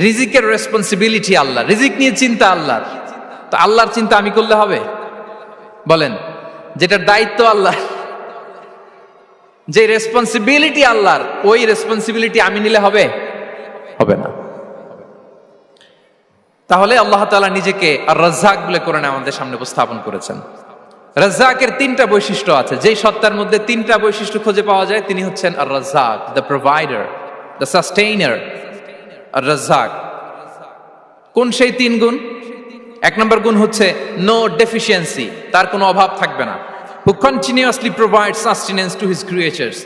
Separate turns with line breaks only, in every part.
রিজিকের রেসপন্সিবিলিটি আল্লাহ, রিজিক নিয়ে চিন্তা আল্লাহর। তো আল্লাহর চিন্তা আমি করলে হবে? বলেন, যেটার দায়িত্ব আল্লাহ, যে রেসপন্সিবিলিটি আল্লাহর, ওই রেসপন্সিবিলিটি আমি নিলে হবে? হবে না। তাহলে আল্লাহ তাআলা নিজেকে আর রাজ্জাক বলে কোরআনে আমাদের সামনে উপস্থাপন করেছেন। রাজ্জাকের তিনটা বৈশিষ্ট্য আছে, যেই সত্তার মধ্যে তিনটা বৈশিষ্ট্য খুঁজে পাওয়া যায় তিনি হচ্ছেন আর রাজ্জাক, দ্য প্রোভাইডার, দ্য সাস্টেইনার। আর রাজ্জাক কোন সেই তিন গুণ? এক নম্বর গুণ হচ্ছে নো ডেফিসিয়েন্সি, তার কোনো অভাব থাকবে না। হু continuously provide sustenance to his creatures,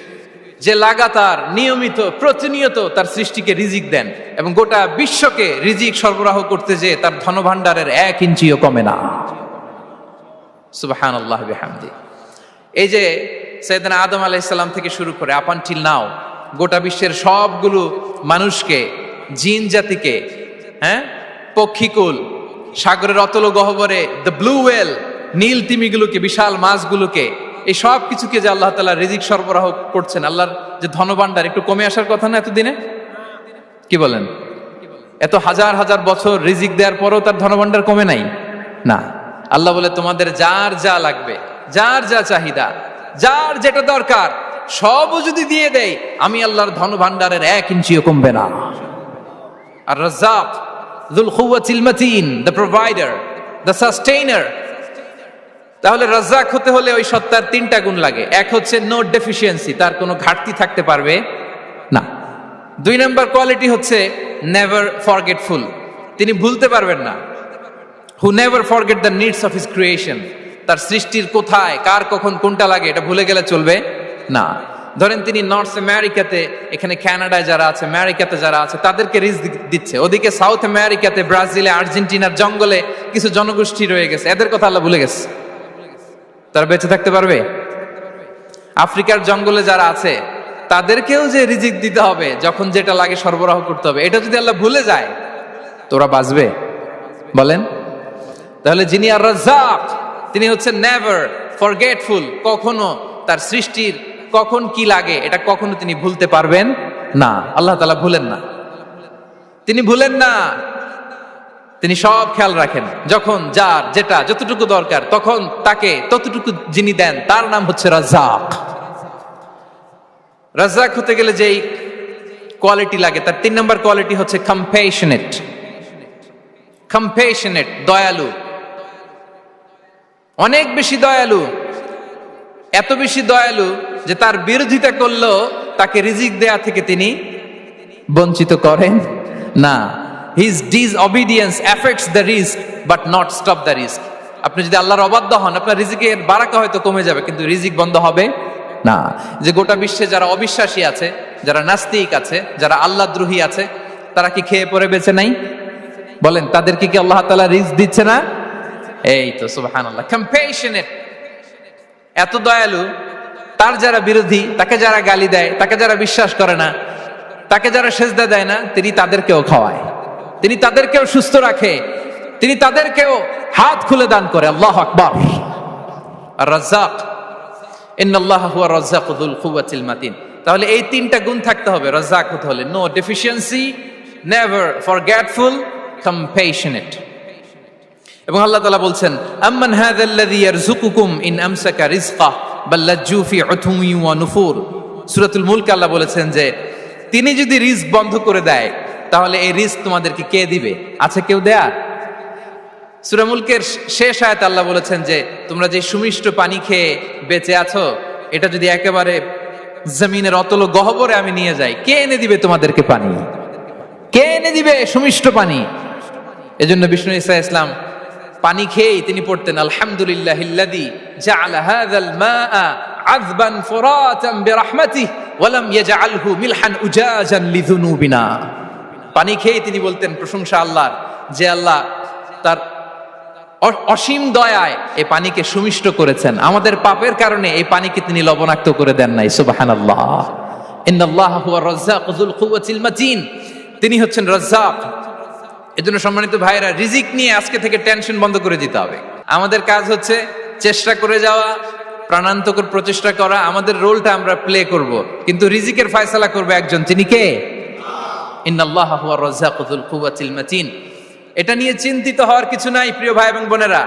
যে লাগাতার নিয়মিত প্রতিনিয়ত তার সৃষ্টিকে রিজিক দেন এবং গোটা বিশ্বকে রিজিক সরবরাহ করতে যে তার ধনভাণ্ডারের 1 ইঞ্চিও কমে না। সুবহানাল্লাহ বিহামদি। এই যে সাইয়েদনা আদম আলাইহিস সালাম থেকে শুরু করে আপ আনটিল নাও গোটা বিশ্বের সবগুলো মানুষকে, জিন জাতিকে, পক্ষীকুল, সাগরের অতল গহ্বরে দ্য ব্লু ওয়েল, নীল তিমিগুলোকে, বিশাল মাছগুলোকে, এই সব কিছুকে যে আল্লাহ তাআলা রিজিক সরবরাহ করছেন, আল্লাহর যে ধনভাণ্ডার একটু কমে আসার কথা না এতদিনে? কি বলেন? এত হাজার হাজার বছর রিজিক দেওয়ার পরও তার ধনভাণ্ডার কমে নাই না। আল্লাহ বলে তোমাদের যার যা লাগবে, যার যা চাহিদা, যার যেটা দরকার সবও যদি দিয়ে দেয়, আমি আল্লাহর ধনভাণ্ডারের 1 ইঞ্চিও কমবে না। আর Razzak যুল কুওয়াতিল মাতিন, the provider, the sustainer. তাহলে রাজ্জাক হতে হলে ওই সত্তার তিনটা গুণ লাগে। এক হচ্ছে নো ডেফিসিয়েন্সি, তার কোনো ঘাটতি থাকতে পারবে না। 2 নম্বর কোয়ালিটি হচ্ছে নেভার ফরগেটফুল, তিনি ভুলতে পারবেন না। Who never forget the needs of his creation, তার সৃষ্টির কোথায় কার কখন কোনটা লাগে এটা ভুলে গেলে চলবে না। ধরেন তিনি নর্থ আমেরিকাতে, এখানে কানাডায় যারা আছে, আমেরিকাতে যারা আছে, তাদেরকে রিজিক দিচ্ছে। ওদিকে সাউথ আমেরিকাতে, ব্রাজিলে, আর্জেন্টিনার জঙ্গলে কিছু জনগোষ্ঠী রয়ে গেছে, এদের কথা আল্লাহ ভুলে গেছে। তারা বেঁচে থাকতে পারবে? আফ্রিকার জঙ্গলে যারা আছে তাদেরকেও যে রিজিক দিতে হবে, যখন যেটা লাগে সরবরাহ করতে হবে, এটা যদি আল্লাহ ভুলে যায় তোরা বাঁচবে? বলেন। তাহলে যিনি আর রাজ্জাক তিনি হচ্ছেন নেভার ফরগেটফুল, কখনো তার সৃষ্টির কখন কি লাগে এটা কখনো তিনি ভুলতে পারবেন না। আল্লাহ তাআলা ভুলেন না, তিনি ভুলেন না, তিনি সব খেয়াল রাখেন। যখন যার যেটা যতটুকু দরকার তখন তাকে ততটুকু যিনি দেন তার নাম হচ্ছে রাজ্জাক। রাজ্জাক হতে গেলে যেই কোয়ালিটি লাগে তার 3 নম্বর কোয়ালিটি হচ্ছে কম্প্যাশনেট। কম্প্যাশনেট, দয়ালু, অনেক বেশি দয়ালু। এত বেশি দয়ালু যে তার বিরোধিতা করলেও তাকে রিজিক দেয়া থেকে তিনি বঞ্চিত করেন না। His disobedience affects the risk but not stop the risk. আপনি যদি আল্লাহর অবাধ্য হন, আপনার রিজিকের বারাকা হয়তো কমে যাবে কিন্তু রিজিক বন্ধ হবে না। যে গোটা বিশ্বে যারা অবিশ্বাসী আছে, যারা নাস্তিক আছে, যারা আল্লাহদ্রোহী আছে, তারা কি খেয়ে পরে বেঁচে নাই? বলেন, তাদেরকে কি আল্লাহ তাআলা রিজিক দিচ্ছে না? এই তো সুবহানাল্লাহ। কম্প্যাশনেট, এত দয়ালু, তার যারা বিরোধী, তাকে যারা গালি দেয়, তাকে যারা বিশ্বাস করে না, তাকে যারা সেজদা দেয় না, তিনি তাদেরকেও খাওয়ায়, তিনি তাদেরকেও সুস্থ রাখে, তিনি তাদেরকেও হাত খুলে দান করে। আল্লাহু আকবার। আর রাজ্জাক, ইন্নাল্লাহা হুয়া রাজ্জাকু যুল কুওয়াতিল মাতিন। তাহলে এই তিনটা গুণ থাকতে হবে রাজ্জাক হতে হলে: no deficiency, never forgetful, compassionate. এবং আল্লাহ তাআলা বলছেন, আম্মান হাযাল্লাযী ইয়ারযুকুকুম ইন আমসাকা রিজকাহ বাল লাজ্জু ফি উতুমিন ওয়া নুফুর। সূরাতুল মুলক আল্লাহ বলেছেন যে তিনি যদি রিজক বন্ধ করে দেয় তাহলে এই রিজক তোমাদেরকে কে দিবে? আছে কেউ দেয়া? সূরা মুলকের শেষ আয়াতে আল্লাহ বলেছেন যে তোমরা যে সুমিষ্ট পানি খেয়ে বেঁচে আছো, এটা যদি একেবারে জমিনের অতল গহ্বরে আমি নিয়ে যাই, কে এনে দিবে তোমাদেরকে পানি? কে এনে দিবে সুমিষ্ট পানি? এজন্য বিষ্ণু ঈসা ইসলাম পানি খেয়েই তিনি পড়তেন, আলহামদুলিল্লাহিল্লাযী জাআলা হাযাল মাআ আযবান ফুরাতান বিরাহমাতিহি ওয়া লাম ইয়াজআলহু মিলহান উজাজান লিযুনুবিনা। পানি খেয়েই তিনি বলতেন প্রশংসা আল্লাহর, যে আল্লাহ তার অসীম দয়ায় এই পানিকে সুমিষ্ট করেছেন, আমাদের পাপের কারণে এই পানিকে তিনি লবণাক্ত করে দেন নাই। সুবহানাল্লাহ। ইন্নাল্লাহা হুয়া রাজ্জাকু যুল কুওয়াতিল মাতিন, তিনি হচ্ছেন রাজ্জাক। এজন্য সম্মানিত ভাইরা, রিজিক নিয়ে আজকে থেকে টেনশন বন্ধ করে দিতে হবে। আমাদের কাজ হচ্ছে চেষ্টা করে যাওয়া, প্রাণান্তকর প্রচেষ্টা করা, আমাদের রোলটা আমরা প্লে করব, কিন্তু রিজিকের ফয়সালা করবে একজন। তিনি কে? ইন্নাল্লাহা হুয়ার রাজ্জাকু যুল কুওয়াতিল মাতিন। এটা নিয়ে চিন্তিত হওয়ার কিছু নাই প্রিয় ভাই এবং বোনেরা।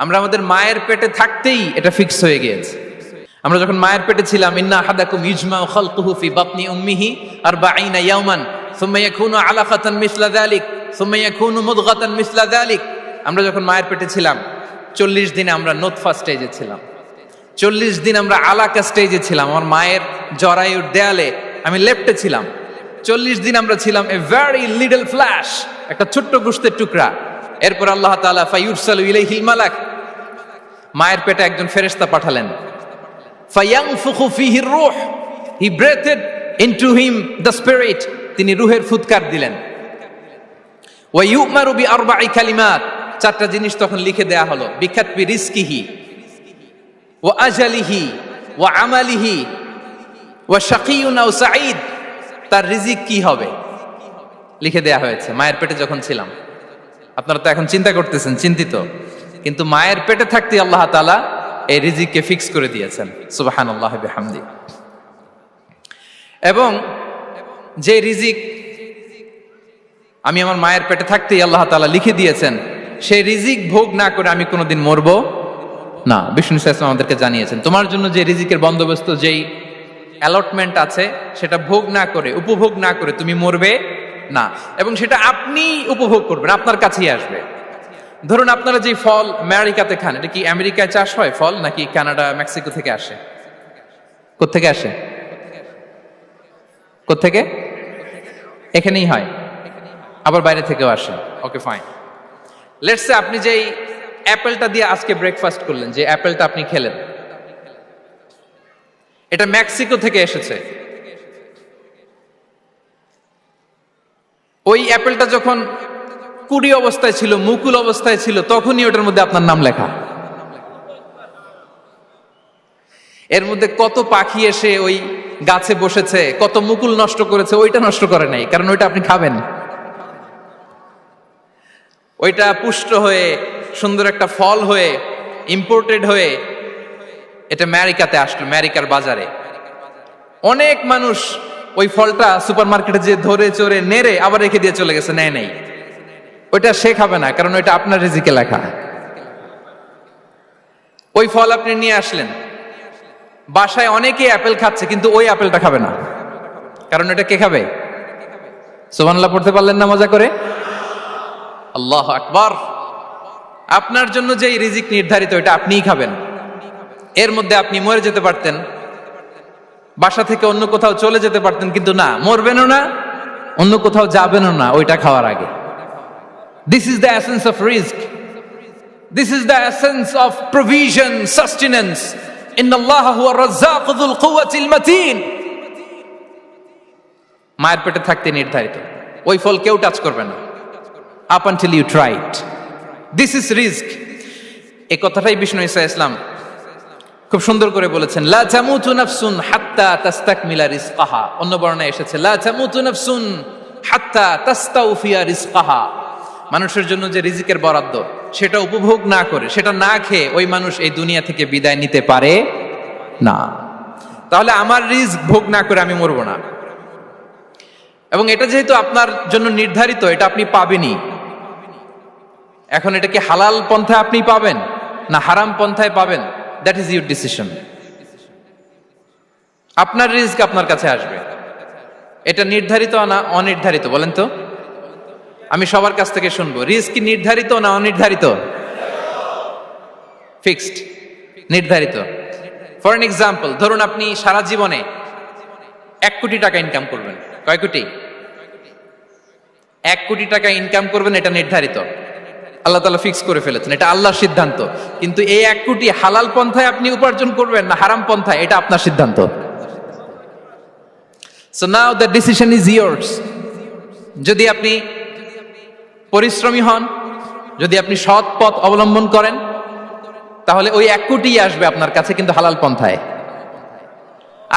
আমরা আমাদের মায়ের পেটে থাকতেই এটা ফিক্স হয়ে গিয়েছে। আমরা যখন মায়ের পেটে ছিলাম, ইন্না আহাদাকুম ইজমাউ খালকুহু ফি বাতনি উম্মিহি 40 ইয়াওমান সুম্মা ইয়াকুনু আলাকাতান মিসলা যালিক সুম্মা ইয়াকুনু মুদগাতান মিসলা যালিক। আমরা যখন মায়ের পেটে ছিলাম 40 দিন আমরা নুতফা স্টেজে ছিলাম, 40 দিন আমরা আলাকা স্টেজে ছিলাম। আমার মায়ের জরায়ুর দেয়ালে আমি লেপ্টে ছিলাম। 40 দিন আমরা ছিলাম এ ভেরি লিটল ফ্ল্যাশ, একটা ছোট্ট গোশতের টুকরা। এরপর আল্লাহ তাআলা ফায়ুরসালু ইলাইহিল মালাক, মায়ের পেটে একজন ফেরেশতা পাঠালেন। ফায়ানফুখু ফিহির রূহ, he breathed into him the spirit, তিনি রূহের ফুৎকার দিলেন। ওয়া ইউমারু বিআরবা'i কালিমাত, চারটা জিনিস তখন লিখে দেয়া হলো। বিকাতবি রিজকিহি ওয়া আজালিহি ওয়া আমালিহি ওয়া শাকিয়ুন আও সাঈদ, তার রিজিক কি হবে লিখে দেয়া হয়েছে মায়ের পেটে যখন ছিলাম। আপনারা তো এখন চিন্তা করতেছেন, চিন্তিত, কিন্তু মায়ের পেটে থাকতে আল্লাহ তাআলা এই রিজিককে ফিক্স করে দিয়েছেন। সুবহানাল্লাহ বিহামদি। এবং যে রিজিক আমি আমার মায়ের পেটে থাকতেই আল্লাহ তাআলা লিখে দিয়েছেন, সেই রিজিক ভোগ না করে আমি কোনোদিন মরবো না। বিষ্ণু ইসলাম আমাদেরকে জানিয়েছেন, তোমার জন্য যে রিজিকের বন্দোবস্ত, যেই অ্যালটমেন্ট আছে, সেটা ভোগ না করে, উপভোগ না করে তুমি মরবে না। এবং সেটা আপনি উপভোগ করবেন, আপনার কাছেই আসবে। ধরুন আপনারা যে ফল আমেরিকাতে খান, এটা কি আমেরিকায় চাষ হয় ফল, নাকি কানাডা মেক্সিকো থেকে আসে? কোত্থেকে আসে? কোত্থেকে? এখানেই হয়, আবার বাইরে থেকেও আসে। Okay fine. লেটস সে আপনি যেই অ্যাপেলটা দিয়ে আজকে ব্রেকফাস্ট করলেন, যে অ্যাপেলটা আপনি খেলেন, এটা মেক্সিকো থেকে এসেছে। ওই অ্যাপেলটা যখন কুড়ি অবস্থায় ছিল, মুকুল অবস্থায় ছিল, তখনই ওটার মধ্যে আপনার নাম লেখা। এর মধ্যে কত পাখি এসে ওই গাছে বসেছে, কত মুকুল নষ্ট করেছে, ওইটা নষ্ট করে নাই, কারণ ওইটা আপনি খাবেন। ওইটা পুষ্ট হয়ে সুন্দর একটা ফল হয়ে ইম্পোর্টেড হয়ে এটা আমেরিকাতে আসলো, আমেরিকার বাজারে। অনেক মানুষ ওই ফলটা সুপার মার্কেটে যে ধরে চড়ে নেড়ে আবার রেখে দিয়ে চলে গেছে, নেয় নেই। ওইটা সে খাবে না, কারণ ওইটা আপনার রিজিকে লেখা। ওই ফল আপনি নিয়ে আসলেন, বাসায় অনেকেই অ্যাপেল খাচ্ছে, কিন্তু ওই অ্যাপেলটা খাবে না, কারণ এটা কে খাবে? সুবহানাল্লাহ পড়তে পারলেন না মজা করে? আল্লাহু আকবার। আপনার জন্য যে রিজিক নির্ধারিত, এটা আপনিই খাবেন। এর মধ্যে আপনি মরে যেতে পারতেন, বাসা থেকে অন্য কোথাও চলে যেতে পারতেন, কিন্তু না, মরবেনও না, অন্য কোথাও যাবেনও না ওইটা খাওয়ার আগে। This is the essence of risk, this is the essence of provision, sustenance. ইন্নাল্লাহা হুয়ার রাজ্জাকু যুল কুওয়াতিল মাতিন। মায়ের পেটে থাকতে নির্ধারিত, ওই ফল কেউ টাচ করবে না up until you try it. This is risk. এই কথাটাই বিষ্ণু ঈসা ইসলাম খুব সুন্দর করে বলেছেন, লা তামুতু নাফসুন হাত্তা তাস্তাকমিলা রিজকাহা। অন্য বর্ণনায় এসেছে লা তামুতু নাফসুন হাত্তা তাস্তাউফিয়া রিজকাহা। মানুষের জন্য যে রিজিকের বরাদ্দ, সেটা উপভোগ না করে, সেটা না খেয়ে ওই মানুষ এই দুনিয়া থেকে বিদায় নিতে পারে না। তাহলে আমার রিস্ক ভোগ না করে আমি মরবো না। এবং এটা যেহেতু আপনার জন্য নির্ধারিত, এটা আপনি পাবেনই। এখন এটা কি হালাল পন্থায় আপনি পাবেন না হারাম পন্থায় পাবেন, দ্যাট ইজ ইউর ডিসিশন। আপনার রিস্ক আপনার কাছে আসবে। এটা নির্ধারিত না অনির্ধারিত বলেন তো? আমি সবার কাছ থেকে শুনবো, রিস্ক কি নির্ধারিত না অনির্ধারিত? ফিক্সড, নির্ধারিত। ফর এন এক্সাম্পল, ধরুন আপনি সারা জীবনে 1 কোটি টাকা ইনকাম করবেন। কয় কোটি? 1 কোটি টাকা ইনকাম করবেন, এটা নির্ধারিত, আল্লাহ তাআলা ফিক্স করে ফেলেছেন, এটা আল্লাহর সিদ্ধান্ত। কিন্তু এই 1 কোটি হালাল পন্থায় আপনি উপার্জন করবেন না হারাম পন্থায়, এটা আপনার সিদ্ধান্ত। So now the decision is years. যদি আপনি পরিশ্রমী হন, যদি আপনি সৎ পথ অবলম্বন করেন, তাহলে ওই 1 কোটি আসবে আপনার কাছে, কিন্তু হালাল পন্থায়।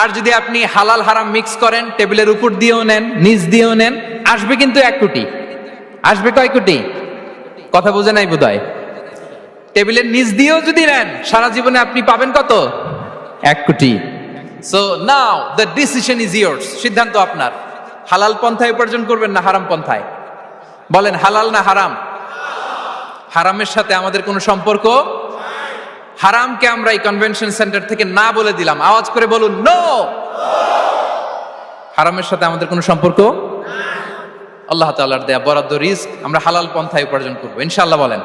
আর যদি আপনি হালাল হারাম মিক্স করেন, টেবিলের উপর দিয়েও নেন, নিচ দিয়েও নেন, আসবে কিন্তু 1 কোটি। আসবে কয় কোটি? কথা বোঝে নাই বোধহয়। টেবিলের নিচ দিয়েও যদি নেন, সারা জীবনে আপনি পাবেন কত? 1 কোটি। So now the decision is years. সিদ্ধান্ত আপনার। হালাল পন্থায় উপার্জন করবেন না হারাম পন্থায়? বলেন হালাল না হারাম? হারামের সাথে আমাদের কোনো সম্পর্ক? হারামকে আমরা এই কনভেনশন সেন্টার থেকে না বলে দিলাম, আওয়াজ করে বলুন নো। হারামের সাথে আমাদের কোনো সম্পর্ক? আল্লাহ তাআলার দেয়া বরাদ্দ রিস্ক আমরা হালাল পন্থায় উপার্জন করবো ইনশাআল্লাহ। বলেন।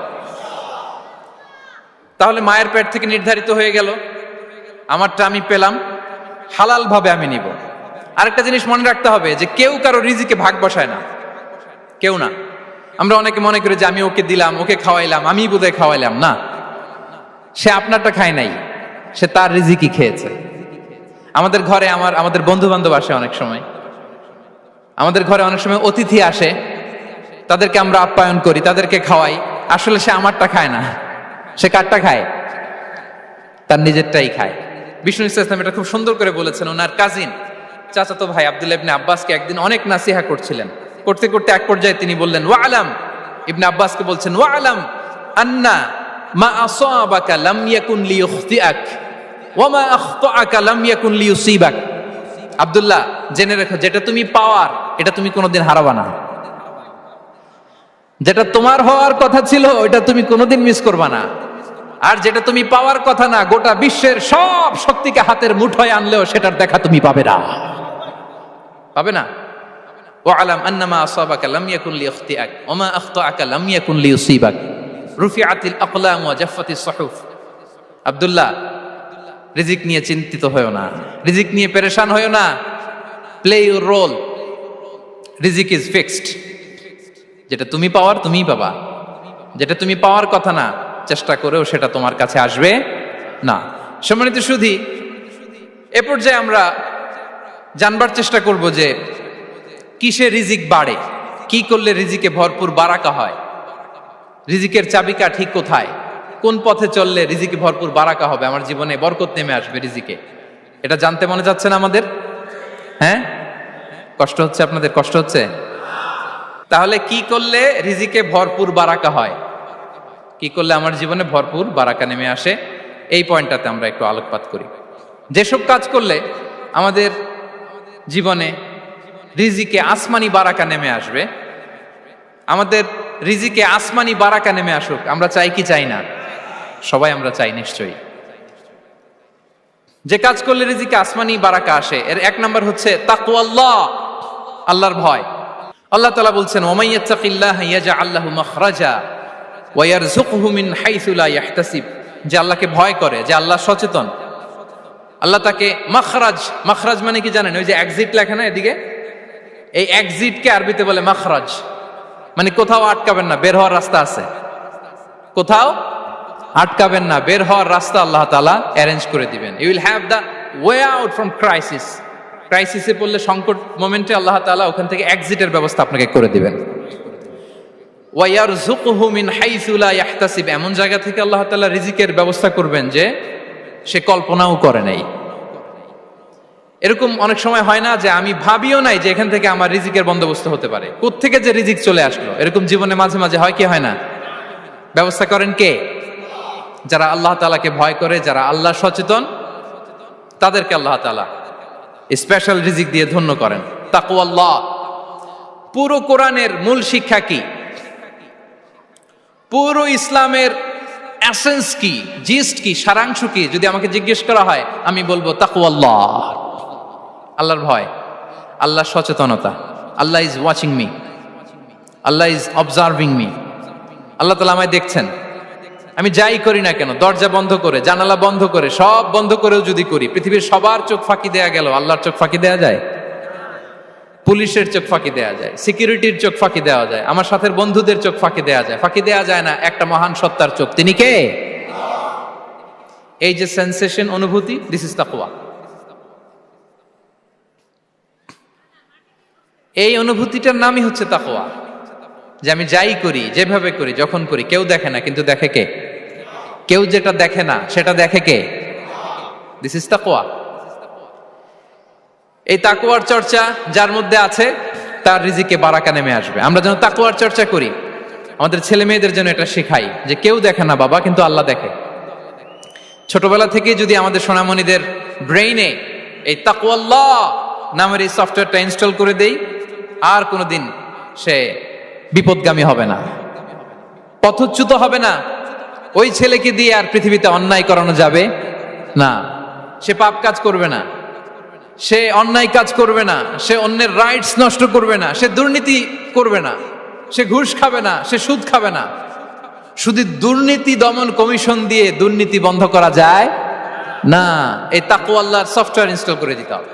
তাহলে মায়ের পেট থেকে নির্ধারিত হয়ে গেল, আমারটা আমি পেলাম, হালাল ভাবে আমি নিব। আরেকটা জিনিস মনে রাখতে হবে যে কেউ কারো রিজিকে ভাগ বসায় না, কেউ না। আমরা অনেকে মনে করি যে আমি ওকে দিলাম, ওকে খাওয়াইলাম, আমি বোধহয় খাওয়াইলাম। না, সে আপনারটা খায় নাই, সে তার রিজিকই খেয়েছে। আমাদের ঘরে আমাদের বন্ধু বান্ধব আসে অনেক সময়, আমাদের ঘরে অনেক সময় অতিথি আসে, তাদেরকে আমরা আপ্যায়ন করি, তাদেরকে খাওয়াই। আসলে সে আমারটা খায় না, সে কারটা খায়? তার নিজেরটাই খায়। বিষ্ণু ইসলাম এটা খুব সুন্দর করে বলেছেন। ওনার কাজিন চাচাতো ভাই আব্দুল্লাহ ইবনে আব্বাসকে একদিন অনেক নাসিহা করছিলেন। করতে করতে এক পর্যায়ে তিনি বললেন ওয়ালাম, ইবনে আব্বাসকে বলছেন ওয়ালাম আন্না মা আসাবাকা লাম ইয়াকুন লিইখতিআক ওয়া মা আখতাআকা লাম ইয়াকুন লিইউসিবাক। আব্দুল্লাহ, জেনে রেখো, যেটা তুমি পাওয়ার এটা তুমি কোনোদিন হারাবা না। যেটা তোমার হওয়ার কথা ছিল ওটা তুমি কোনোদিন মিস করবা না। আর যেটা তুমি পাওয়ার কথা না, গোটা বিশ্বের সব শক্তিকে হাতের মুঠোয় আনলেও সেটার দেখা তুমি পাবে না, পাবে না। ওয়ালাম আন্নামা আসাবাকা লাম ইয়াকুন লিইখতিআক ওয়া মা আখতাআকা লাম ইয়াকুন লিইউসিবাক রুফিআতিল আকলাম ওয়া জাফফাতিস সুহুফ। আব্দুল্লাহ, রিজিক নিয়ে চিন্তিত হয়ো না, রিজিক নিয়ে পেরেশান হয়ো না। প্লে ইউর রোল, রিজিক ইজ ফিক্সড। যেটা তুমি পাওয়ার তুমিই পাবা, যেটা তুমি পাওয়ার কথা না চেষ্টা করেও সেটা তোমার কাছে আসবে না। সম্মানিত সুধী, এ পর্যায়ে আমরা জানবার চেষ্টা করব যে কিসে রিজিক বাড়ে, কি করলে রিজিকে ভরপুর বারাকা হয়, রিজিকের চাবিকা ঠিক কোথায়, কোন পথে চললে রিজিকে ভরপুর বারাকা হবে, আমার জীবনে বরকত নেমে আসবে রিজিকে। এটা জানতে মনে যাচ্ছে না আমাদের? হ্যাঁ, কষ্ট হচ্ছে আপনাদের? কষ্ট হচ্ছে? তাহলে কি করলে রিজিকে ভরপুর বারাকা হয়, কি করলে আমার জীবনে ভরপুর বারাকা নেমে আসে, এই পয়েন্টটাতে আমরা একটু আলোকপাত করি। যেসব কাজ করলে আমাদের জীবনে রিজিকে আসমানি বারাকা নেমে আসবে, আমাদের রিজিকে আসমানি বারাকা নেমে আসুক, আমরা চাই কি চাই না? সবাই আমরা চাই নিশ্চয়ই। যে কাজ করলে রিজিকে আসমানি বারাকা আসে, এর এক নাম্বার হচ্ছে তাকওয়াল্লাহ, আল্লাহর ভয়। আল্লাহ তাআলা বলছেন ওয়া ইয়াত্তাকিল্লাহা ইয়াজআল লাহু মাখরাজা ওয়া ইয়ারযুকহু মিন হাইসু লা ইয়াহতাসিব। যে আল্লাহকে ভয় করে, যে আল্লাহ সচেতন, আল্লাহ তাকে মাখরাজ, মাখরাজ মানে কি জানেন? ওই যে এক্সিট লেখা না এদিকে, এই এক্সিটকে আরবিতে বলে মাখরাজ, মানে কোথাও আটকাবেন না, বের হওয়ার রাস্তা আছে, কোথাও আটকাবেন না, বের হওয়ার রাস্তা আল্লাহ তাআলা অ্যারেঞ্জ করে দিবেন। You will have the way out from crisis. ক্রাইসিসে পড়লে, সংকট মোমেন্টে আল্লাহ তাআলা ওখান থেকে এক্সিটের ব্যবস্থা আপনাকে করে দিবেন। ওয়া ইয়ারযুকহু মিন হাইসু লা ইয়াহতাসিব, এমন জায়গা থেকে আল্লাহ তাআলা রিজিকের ব্যবস্থা করবেন যে সে কল্পনাও করে নাই। এরকম অনেক সময় হয় না যে আমি ভাবিও নাই যে এখান থেকে আমার রিজিকের বন্দোবস্ত হতে পারে, কোত্থেকে যে রিজিক চলে আসলো, এরকম জীবনে মাঝে মাঝে হয় কি হয় না? ব্যবস্থা করেন কে? যারা আল্লাহ তাআলাকে ভয় করে, যারা আল্লাহ সচেতন, তাদেরকে আল্লাহ তাআলা স্পেশাল রিজিক দিয়ে ধন্য করেন। তাকওয়াল্লাহ। পুরো কোরআনের মূল শিক্ষা কি? পুরো ইসলামের এসেন্স কি, জিস্ট কি, সারাংশ কি যদি আমাকে জিজ্ঞেস করা হয়, আমি বলবো তাকওয়াল্লাহ, আল্লাহর ভয়, আল্লাহর সচেতনতা। আল্লাহ ইজ ওয়াচিং মি, আল্লাহ ইজ অবজার্ভিং মি। আল্লাহ তাআলা আমায় দেখছেন, আমি যাই করি না কেন, দরজা বন্ধ করে, জানালা বন্ধ করে, সব বন্ধ করেও যদি করি, পৃথিবীর সবার চোখ ফাঁকি দেয়া গেল, আল্লাহর চোখ ফাঁকি দেয়া যায়? পুলিশের চোখ ফাঁকি দেয়া যায়, সিকিউরিটির চোখ ফাঁকি দেওয়া যায়, আমার সাথের বন্ধুদের চোখ ফাঁকি দেয়া যায়, ফাঁকি দেয়া যায় না একটা মহান সত্তার চোখ। তিনি কে? এই যে সেন্সেশন, অনুভূতি, দিস ইজ তাকওয়া। এই অনুভূতিটার নামই হচ্ছে তাকওয়া, যে আমি যাই করি, যেভাবে করি, যখন করি, কেউ দেখে না, কিন্তু দেখে কে? কেউ যেটা দেখে না সেটা দেখে কে? দিস ইজ তাকওয়া। এই তাকওয়ার চর্চা যার মধ্যে আছে তার রিজিকে বারাকা নেমে আসবে। আমরা যেন তাকওয়ার চর্চা করি, আমাদের ছেলে মেয়েদের জন্য এটা শেখাই যে কেউ দেখে না বাবা, কিন্তু আল্লাহ দেখে। ছোটবেলা থেকে যদি আমাদের সোনামণিদের ব্রেইনে এই তাকওয়াল্লাহ নামের এই সফটওয়্যারটা ইনস্টল করে দেই, আর কোনোদিন সে বিপদগামী হবে না, পথচ্যুত হবে না। ওই ছেলেকে দিয়ে আর পৃথিবীতে অন্যায় করানো যাবে না। সে পাপ কাজ করবে না, সে অন্যায় কাজ করবে না, সে অন্যের রাইটস নষ্ট করবে না, সে দুর্নীতি করবে না, সে ঘুষ খাবে না, সে সুদ খাবে না। শুধু দুর্নীতি দমন কমিশন দিয়ে দুর্নীতি বন্ধ করা যায় না। এই তাকওয়া আল্লাহর সফটওয়্যার ইনস্টল করে দিতে হবে।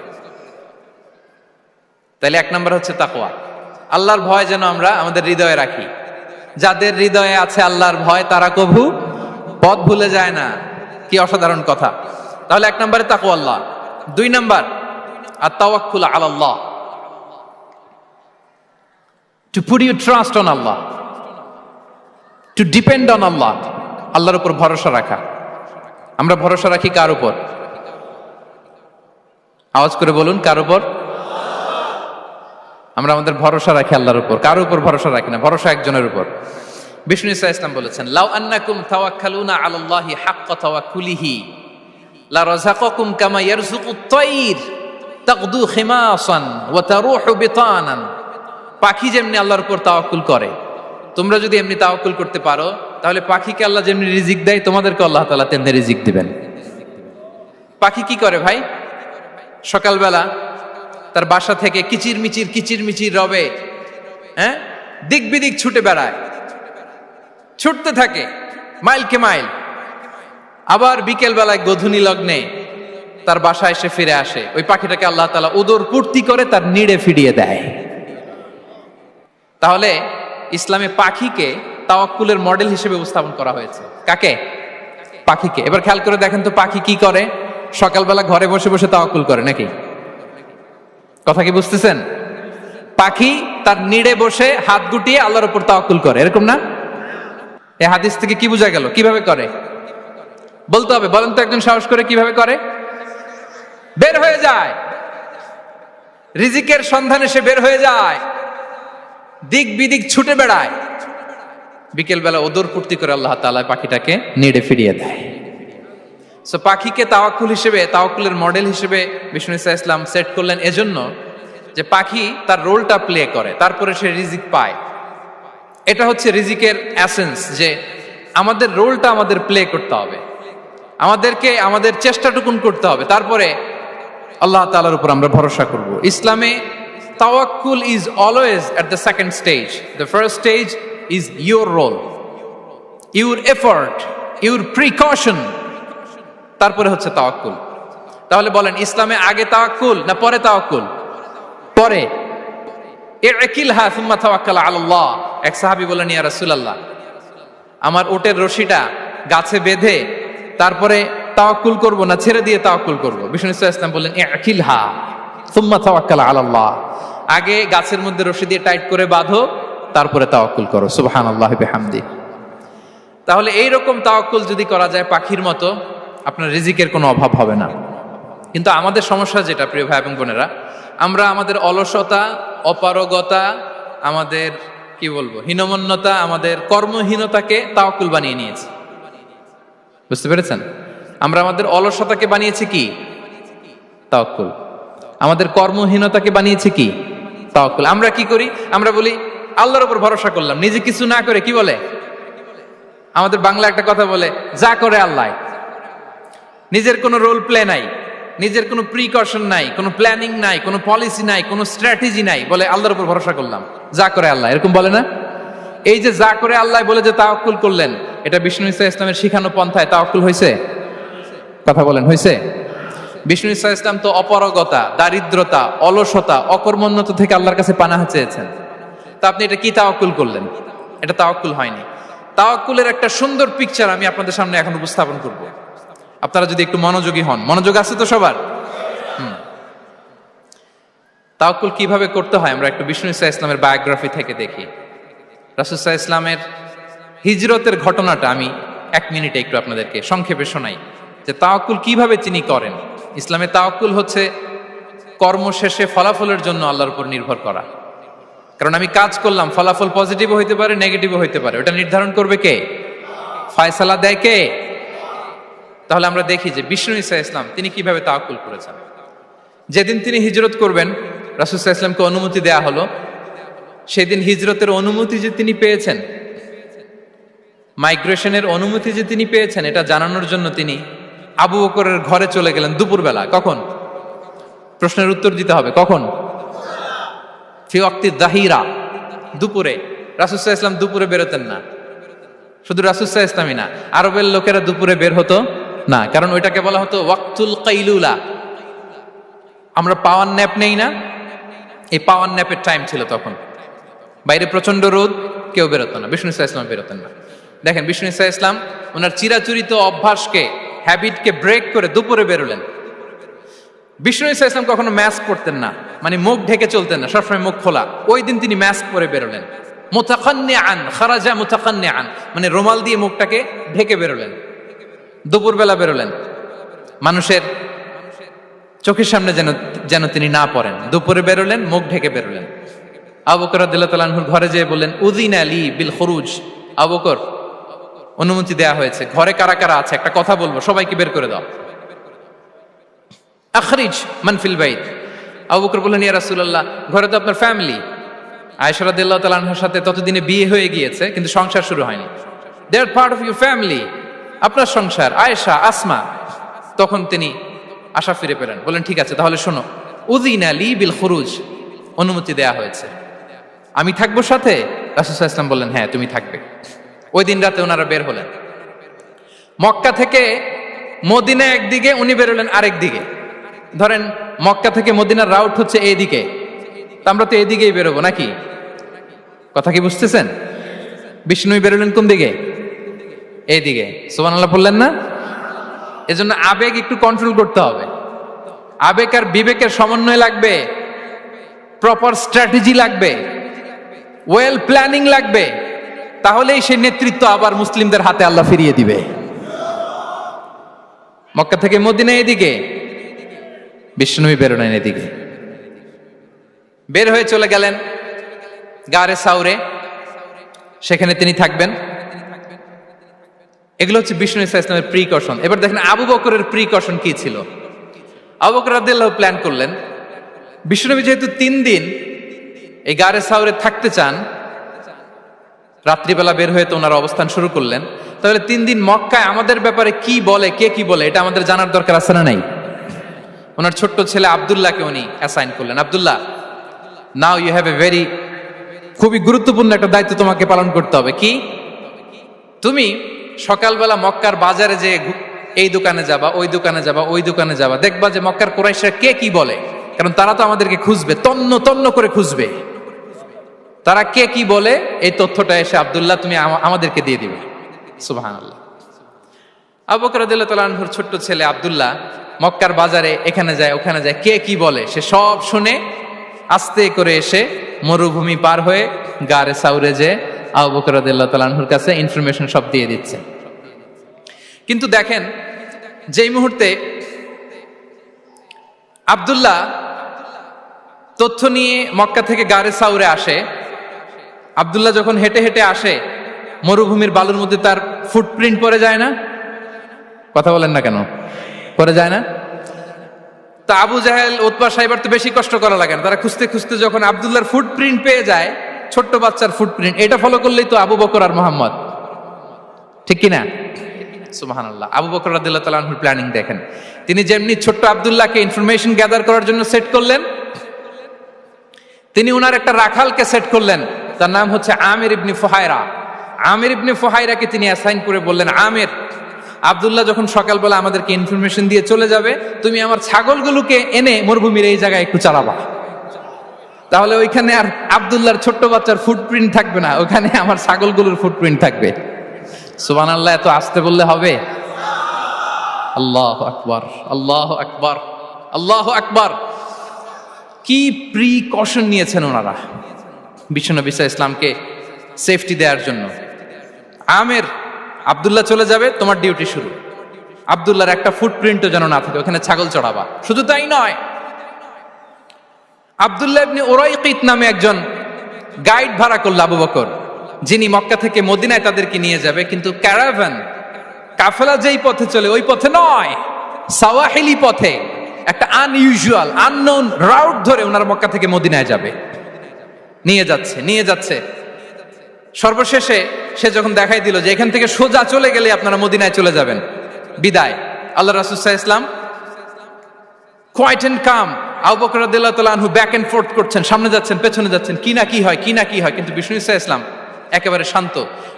তাহলে এক নাম্বার হচ্ছে তাকওয়া। আল্লাহর ভয় যেন আমরা আমাদের হৃদয়ে রাখি। যাদের হৃদয়ে আছে আল্লাহর ভয় তারা কভু পথ ভুলে যায় না। কি অসাধারণ কথা। তাহলে এক নম্বরে তাকওয়া আল্লাহ। দুই নাম্বার আত-তাওয়াক্কুল আলাল্লাহ, to put your trust on আল্লাহ, টু ডিপেন্ড অন আল্লাহ। আল্লাহর উপর ভরসা রাখা। আমরা ভরসা রাখি কার উপর? আওয়াজ করে বলুন, কার উপর? আমরা আমাদের ভরসা রাখি আল্লাহর উপর, কার উপর ভরসা রাখি না। ভরসা একজনের উপর। বিষ্ণু ইসা ইসলাম বলেছেন, লাউ আন্নাকুম তাওয়াক্কালুনা আলাল্লাহি হাক্কা তাওয়াক্কুলিহি লা রাযাকাকুম কামা ইয়ারযুকুত তায়র তাগদু খিমাসান ওয়া তারুহু বিতানান। পাখি যেমনি আল্লাহর উপর তাওয়াক্কুল করে, তোমরা যদি এমনি তাওয়াক্কুল করতে পারো তাহলে পাখিকে আল্লাহ যেমনি রিজিক দেয় তোমাদেরকে আল্লাহ তাআলা তেমনি রিজিক দিবেন। পাখি কি করে ভাই? সকালবেলা তার বাসা থেকে কিচির মিচির রবে, দিক বিদিক ছুটে বেড়ায়, ছুটতে থাকে মাইলকে মাইল। আবার বিকেল বেলায় গোধূলি লগ্নে তার বাসায় এসে ফিরে আসে। ওই পাখিটাকে আল্লাহ তাআলা উদর পূর্তি করে তার নিড়ে ফিরিয়ে দেয়। তাহলে ইসলামে পাখিকে তাওয়াক্কুলের মডেল হিসেবে উপস্থাপন করা হয়েছে। কাকে? পাখিকে। এবার খেয়াল করে দেখেন তো পাখি কি করে? সকালবেলা ঘরে বসে বসে তাওয়াক্কুল করে নাকি? কথা কি বুঝতেছেন? পাখি তার নিড়ে বসে হাত গুটিয়ে আল্লাহর উপর তাওয়াক্কুল করে, এরকম না? এই হাদিস থেকে কি বোঝা গেল? কিভাবে করে বলতে হবে, বলেন তো একজন সাহস করে কিভাবে করে? বের হয়ে যায়, রিজিকের সন্ধানে সে বের হয়ে যায়, দিক বিদিক ছুটে বেড়ায়। বিকেল বেলা ওদর পূর্তি করে আল্লাহ তাআলা পাখিটাকে নিড়ে ফিরিয়ে দেয়। সো পাখিকে তাওয়াক্কুল হিসেবে, তাওয়াক্কুলের মডেল হিসেবে বিষ্ণু ইসা ইসলাম সেট করলেন এজন্য যে পাখি তার রোলটা প্লে করে, তারপরে সে রিজিক পায়। এটা হচ্ছে রিজিকের এসেন্স, যে আমাদের রোলটা আমাদের প্লে করতে হবে, আমাদেরকে আমাদের চেষ্টাটুকুন করতে হবে, তারপরে আল্লাহ তাআলার উপর আমরা ভরসা করব। ইসলামে তাওয়াক্কুল is always at the second stage. The first stage is your role, your effort, your precaution, তারপরে হচ্ছে তাওয়াক্কুল। তাহলে বলেন ইসলামে আগে তাওয়াক্কুল না পরে তাওয়াক্কুল? পরে। ইকিলহা সুম্মা তাওয়াক্কাল আলাল্লাহ। এক সাহাবী বলেন, ইয়া রাসূলুল্লাহ, আমার ওটের রশিটা গাছে বেঁধে তারপরে তাওয়াক্কুল করব না ছেড়ে দিয়ে তাওয়াক্কুল করব? বিষ্ণু সাল্লাল্লাহু আলাইহি ওয়াসাল্লাম বললেন, ইকিলহা সুম্মা তাওয়াক্কাল আলাল্লাহ। আগে গাছের মধ্যে রশি দিয়ে টাইট করে বাঁধো, তারপরে তাওয়াক্কুল করো। সুবহানাল্লাহি বিহামদি। তাহলে এইরকম তাওয়াক্কুল যদি করা যায় পাখির মতো, আপনার রিজিকের কোনো অভাব হবে না। কিন্তু আমাদের সমস্যা যেটা, প্রিয় ভাই এবং বোনেরা, আমরা আমাদের অলসতা, অপারগতা, আমাদের কি বলবো হীনমন্যতা, আমাদের কর্মহীনতাকে তাওয়াক্কুল বানিয়ে নিয়েছি। বুঝতে পেরেছেন? আমরা আমাদের অলসতাকে বানিয়েছি কি? তাওয়াক্কুল। আমাদের কর্মহীনতাকে বানিয়েছি কি? তাওয়াক্কুল। আমরা কি করি? আমরা বলি আল্লাহর উপর ভরসা করলাম, নিজে কিছু না করে। কি বলে? আমাদের বাংলা একটা কথা বলে, যা করে আল্লাহ। নিজের কোনো রোল প্লে নাই, নিজের কোনো প্রিকশন নাই, কোনো প্ল্যানিং নাই, কোনো পলিসি নাই, কোনো স্ট্র্যাটেজি নাই, বলে আল্লাহর উপর ভরসা করলাম, যা করে আল্লাহ। এরকম বলে না? এই যে যা করে আল্লাহ বলে যে তাওয়াক্কুল করলেন, এটা বিষ্ণু ইসা ইসলামের শিখানো পন্থায় তাওয়াক্কুল হয়েছে? কথা বলেন, হয়েছে? বিষ্ণু ইসা ইসলাম তো অপারগতা, দারিদ্রতা, অলসতা, অকর্মণ্যতা থেকে আল্লাহর কাছে পানাহ চেয়েছেন। তা আপনি এটা কি তাওয়াক্কুল করলেন? এটা তাওয়াক্কুল হয়নি। তাওয়াক্কুলের একটা সুন্দর পিকচার আমি আপনাদের সামনে এখন উপস্থাপন করব, আপনারা যদি একটু মনোযোগী হন। মনোযোগ আছে তো সবার? তাওয়াক্কুল কিভাবে করতে হয় আমরা একটু বিষ্ণু ইসা ইসলামের বায়োগ্রাফি থেকে দেখি। রাসূল সাল্লাল্লাহু আলাইহি ওয়াসাল্লামের হিজরতের ঘটনাটা আমি 1 মিনিটে একটু আপনাদেরকে সংক্ষেপে শোনাই, যে তাওয়াক্কুল কিভাবে তিনি করেন। ইসলামে তাওয়াক্কুল হচ্ছে কর্ম শেষে ফলাফলের জন্য আল্লাহর উপর নির্ভর করা। কারণ আমি কাজ করলাম, ফলাফল পজিটিভও হইতে পারে, নেগেটিভও হইতে পারে, ওটা নির্ধারণ করবে কে? ফয়সালা দেয় কে? তাহলে আমরা দেখি যে বিষ্ণু ইসা ইসলাম তিনি কিভাবে তাওয়াক্কুল করেছেন। যেদিন তিনি হিজরত করবেন, রাসূল সাল্লাল্লাহু আলাইহি ওয়াসাল্লামকে অনুমতি দেয়া হলো সেদিন হিজরতের অনুমতি যে তিনি পেয়েছেন, মাইগ্রেশনের অনুমতি যে তিনি পেয়েছেন, এটা জানানোর জন্য তিনি আবু বকরের ঘরে চলে গেলেন দুপুরবেলা। কখন? প্রশ্নের উত্তর দিতে হবে, কখন? ফি ওয়াক্তি যাহিরা, দুপুরে। রাসূল সাল্লাল্লাহু আলাইহি ওয়াসাল্লাম দুপুরে বেরোতেন না। শুধু রাসূল সাল্লাল্লাহু আলাইহি ওয়াসাল্লামই না, আরবের লোকেরা দুপুরে বের হতো না, কারণ ওইটাকে বলা হতো ওয়াক্তুল কাইলুলা। আমরা পাওয়ার ন্যাপ নেই না, এই পাওয়ার ন্যাপের টাইম ছিল তখন। বাইরে প্রচন্ড রোদ, কেউ বেরোতো না, বিষ্ণু সাল্লাল্লাহু আলাইহি ওয়াসাল্লাম বেরোতেন না। দেখেন, বিষ্ণু সাল্লাল্লাহু আলাইহি ওয়াসাল্লাম ওনার চিরাচরিত অভ্যাসকে, হ্যাবিটকে ব্রেক করে দুপুরে বেরোলেন। বিষ্ণু সাল্লাল্লাহু আলাইহি ওয়াসাল্লাম কখনো মাস্ক পরতেন না, মানে মুখ ঢেকে চলতেন না, সবসময় মুখ খোলা। ওই দিন তিনি মাস্ক পরে বেরোলেন। মুতাকান্নিআন, খারাজা মুতাকান্নিআন, মানে রুমাল দিয়ে মুখটাকে ঢেকে বেরোলেন, দুপুরবেলা বেরোলেন। মানুষের চোখের সামনে যেন তিনি না পড়েন, দুপুরে বেরোলেন, মুখ ঢেকে বেরোলেন। আবু বকর রাদিয়াল্লাহু তাআলা আনহুর ঘরে যেয়ে বললেন, উযিনা লি বিল খুরুজ। আবু বকর, অনুমতি দেয়া হয়েছে, ঘরে কারা কারা আছে একটা কথা বলবো, সবাইকে বের করে দাও। আখরিজ মান ফিল বাইত। আবু বকর বললেন, ইয়া রাসূলুল্লাহ, ঘরে তো আপনার ফ্যামিলি। আয়েশা রাদিয়াল্লাহু তাআলা আনহার সাথে ততদিনে বিয়ে হয়ে গিয়েছে, কিন্তু সংসার শুরু হয়নি। দে আর পার্ট অফ ইউর ফ্যামিলি, আপনার সংসার, আয়েশা, আসমা। তখন তিনি আশা ফিরে পেলেন, বলেন ঠিক আছে, তাহলে শোনো, উযিনা লি বিল খুরুজ, অনুমতি দেয়া হয়েছে, আমি থাকবো সাথে? রাসূল সাল্লাল্লাহু আলাইহি ওয়াসাল্লাম বললেন, হ্যাঁ তুমি থাকবে। ওই দিন রাতে ওনারা বের হলেন। মক্কা থেকে মদিনা একদিকে, উনি বেরোলেন আরেক দিকে। ধরেন মক্কা থেকে মদিনার রাউট হচ্ছে এইদিকে, আমরা তো এদিকেই বেরোবো নাকি? কথা কি বুঝতেছেন? বিষ্ণু বেরোলেন কোন দিকে? এইদিকে। সুবহানাল্লাহ বললেন না? এজন্য আবেগ একটু কন্ট্রোল করতে হবে। আবেগ আর বিবেকের সমন্বয় লাগবে, প্রপার স্ট্র্যাটেজি লাগবে, ওয়েল প্ল্যানিং লাগবে, তাহলেই সেই নেতৃত্ব আবার মুসলিমদের হাতে আল্লাহ ফিরিয়ে দিবে। মক্কা থেকে মদিনা এদিকে, বিষ্ণুই বেরোলেন এদিকে। বের হয়ে চলে গেলেন গারে সাউরে, সেখানে তিনি থাকবেন। এগুলো হচ্ছে বিষ্ণু ইসলামের প্রিকশন। এবার দেখেন আবু বকরের প্রিকশন কি ছিল। আবু বকর রাদিয়াল্লাহু প্ল্যান করলেন, বিষ্ণুনবী যেহেতু 3 দিন এই গারে সাউরে থাকতে চান, রাত্রিবেলা বের হয়ে তো ওনার অবস্থান শুরু করলেন, তাহলে 3 দিন মক্কায় আমাদের ব্যাপারে কি বলে, কে কি বলে, এটা আমাদের জানার দরকার আছে না নাই? ওনার ছোট্ট ছেলে আব্দুল্লাহকে উনি অ্যাসাইন করলেন। Abdullah, now you have a very, খুবই গুরুত্বপূর্ণ একটা দায়িত্ব তোমাকে পালন করতে হবে। কি? তুমি সকালবেলা মক্কার বাজারে যে এই দোকানে যাবা, ওই দোকানে যাবা, ওই দোকানে যাবা, দেখবা যে মক্কার কুরাইশরা কে কি বলে, কারণ তারা তো আমাদেরকে খুঁজবে, তন্ন তন্ন করে খুঁজবে। তারা কে কি বলে এই তথ্যটা এসে আব্দুল্লাহ তুমি আমাদেরকে দিয়ে দিবে। সুবহানাল্লাহ। আবু বকর রাদিয়াল্লাহু তাআলা আনহুর ছোট্ট ছেলে আব্দুল্লাহ মক্কার বাজারে এখানে যায় ওখানে যায়, কে কি বলে সে সব শুনে আস্তে করে এসে মরুভূমি পার হয়ে গারে সাউরে যে আবু বকর রাদিয়াল্লাহু তাআলা আনহুর কাছে ইনফরমেশন সব দিয়ে দিচ্ছে। কিন্তু দেখেন, যেই মুহূর্তে আব্দুল্লাহ তথ্য নিয়ে মক্কা থেকে গারে সাউরে আসে, আব্দুল্লাহ যখন হেঁটে হেঁটে আসে, মরুভূমির বালুর মধ্যে তার ফুটপ্রিন্ট পড়ে যায় না? কথা বলেন না কেন? পড়ে যায় না? তা আবু জাহেল, উতবা সাইবার তো বেশি কষ্ট করা লাগে না, তারা খুঁজতে খুঁজতে যখন আব্দুল্লাহর ফুটপ্রিন্ট পেয়ে যায়, ছোট্ট বাচ্চার ফুটপ্রিন্ট, এটা ফলো করলেই তো আবু বকর আর মুহাম্মদ, ঠিক কিনা? সুবহানাল্লাহ। আবু বকর রাদিয়াল্লাহু তাআলা আনহুর প্ল্যানিং দেখেন, তিনি যেমনি ছোট্ট আব্দুল্লাহকে ইনফরমেশন গ্যাদার করার জন্য সেট করলেন, তিনি উনার একটা রাখালকে সেট করলেন, তার নাম হচ্ছে আমির ইবনে ফুহায়রা। আমির ইবনে ফুহায়রাকে তিনি অ্যাসাইন করে বললেন, আমির, আব্দুল্লাহ যখন সকালবেলা আমাদেরকে ইনফরমেশন দিয়ে চলে যাবে, তুমি আমার ছাগলগুলোকে এনে মরুভূমির এই জায়গায় একটু চালাবা, তাহলে ওইখানে আর আব্দুল্লাহর ছোট্ট বাচ্চার ফুটপ্রিন্ট থাকবে না, ওখানে আমার ছাগলগুলোর ফুটপ্রিন্ট থাকবে। সুবহানাল্লাহ। এত আসতে বললে হবে? আল্লাহু আকবার, আল্লাহু আকবার, আল্লাহু আকবার। কি প্রিকশন নিয়েছেন ওনারা বিশ্বনবী সাল্লাল্লাহু আলাইহি ইসলামকে সেফটি দেওয়ার জন্য। আমির, আব্দুল্লাহ চলে যাবে, তোমার ডিউটি শুরু, আব্দুল্লাহর একটা ফুটপ্রিন্টও যেন না থাকে, ওখানে ছাগল চড়াবা। শুধু তাই নয়, আব্দুল্লাহ ইবনে উরাইকিত নামে একজন গাইড ভাড়া করল আবু বকর, যিনি মক্কা থেকে মদিনায় তাদেরকে নিয়ে যাবে, কিন্তু ক্যারাভান, কাফেলা যেই পথে চলে ওই পথে নয়, সাওয়াহিলি পথে, একটা আনইউজুয়াল আননোন রাউট ধরে ওনারা মক্কা থেকে মদিনায় যাবে। নিয়ে যাচ্ছে। সর্বশেষে সে যখন দেখাই দিল যে এখান থেকে সোজা চলে গেলে আপনারা মদিনায় চলে যাবেন, বিদায়। আল্লাহ রাসূল সাল্লাল্লাহু আলাইহি ওয়াসাল্লাম কোয়াইট এন্ড কাম, আবু বকর রাদিয়াল্লাহু তাআলা আনহু ব্যাক এন্ড ফোর্থ করছেন, সামনে যাচ্ছেন পেছনে যাচ্ছেন, কি না কি হয়। কিন্তু বিষ্ণু সাল্লাল্লাহু আলাইহি ওয়াসাল্লাম একেবারে শান্ত,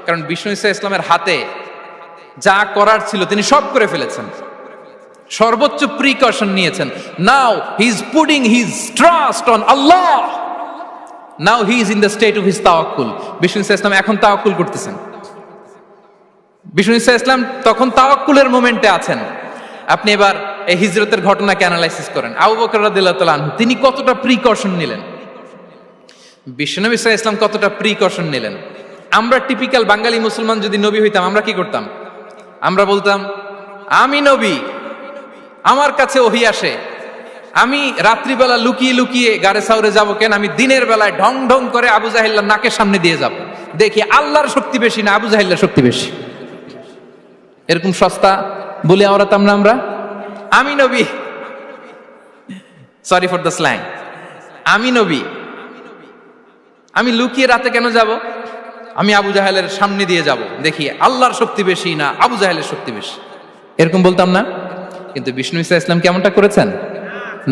কারণ বিষ্ণু সাল্লাল্লাহু আলাইহি ওয়াসাল্লামের হাতে যা করার ছিল তিনি সব করে ফেলেছেন, সর্বোচ্চ প্রিকশন নিয়েছেন। Now he is putting his trust on আল্লাহ, now he is in the state of his তাওয়াক্কুল। বিষ্ণু সাল্লাল্লাহু আলাইহি ওয়াসাল্লাম এখন তাওয়াক্কুল করতেছেন। বিষ্ণু সাল্লাল্লাহু আলাইহি ওয়াসাল্লাম তখন তাওয়াক্কুলের মোমেন্টে আছেন। আপনি এবার এই হিজরতের ঘটনাকে অ্যানালাইসিস করেন। আবু বকর রাদিয়াল্লাহু তাআলা আনহু তিনি কতটা প্রিকশন নিলেন, বিশ্বনবী সাল্লাল্লাহু আলাইহি ওয়াসাল্লাম কতটা প্রিকশন নিলেন। আমরা টিপিক্যাল বাঙালি মুসলমান যদি নবী হইতাম আমরা কি করতাম? আমরা বলতাম আমি নবী, আমার কাছে ওহী আসে, আমি রাত্রিবেলা লুকিয়ে লুকিয়ে গারে সাউরে যাব কেন, আমি দিনের বেলায় ঢং ঢং করে আবু জাহেলের নাকের সামনে দিয়ে যাব, দেখি আল্লাহর শক্তি বেশি না আবু জাহেলের শক্তি বেশি। এরকম সস্তা বলে আওড়াতাম না আমরা, আমি নবী, সরি ফর দ্য স্ল্যাং, আমি নবী, আমি লুকিয়ে রাতে কেন যাব, আমি আবু জাহেলের সামনে দিয়ে যাব, দেখি আল্লাহর শক্তি বেশি না আবু জাহেলের শক্তি বেশি, এরকম বলতাম না। কিন্তু বিষ্ণু ঈসা ইসলাম কেমনটা করেছেন?